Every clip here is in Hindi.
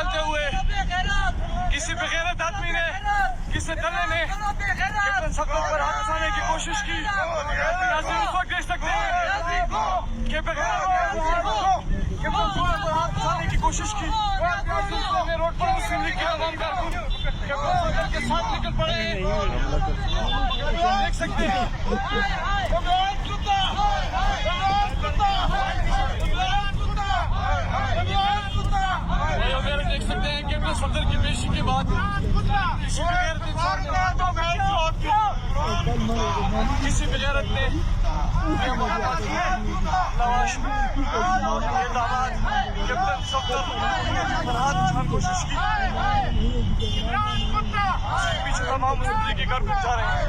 निकलते हुए किसी बेगैरत आदमी ने, किसी दले ने कैप्टन सफदर पर हाथ उठाने की कोशिश की। नाज़रीन उस वक्त देख सकते हैं कि बेगैरत कैप्टन सफदर पर हाथ उठाने की कोशिश की। रोड पर मुस्लिम लीग के आवाम कारकुन कैप्टन सफदर के साथ निकल पड़े हैं। देख सकते हैं देख सकते हैं कैप्टन सफदर की पेशी के बाद किसी बेगैरत इंसान ने किसी बेगैरत ने नवाज दामाद कैप्टन सफदर पर हाथ उठाने की कोशिश की। उसके पीछे तमाम मुस्लिम लीग के कारकुन जा रहे हैं।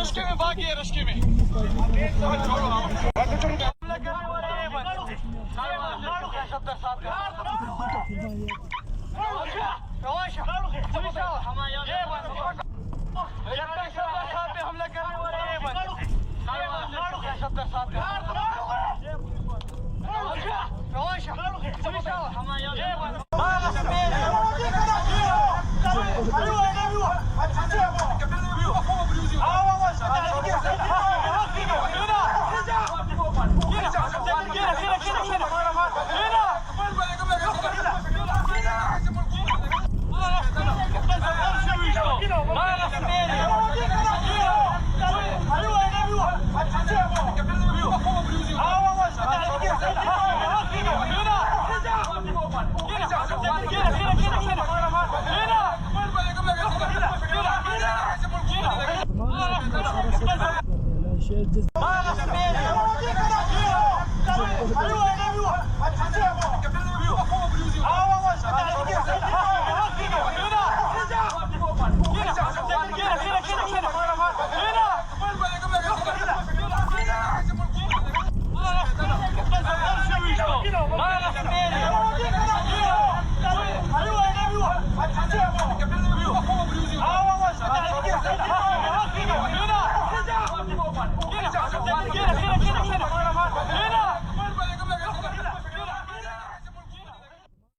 रश्के में भागी है, रश्के में सफदर साहब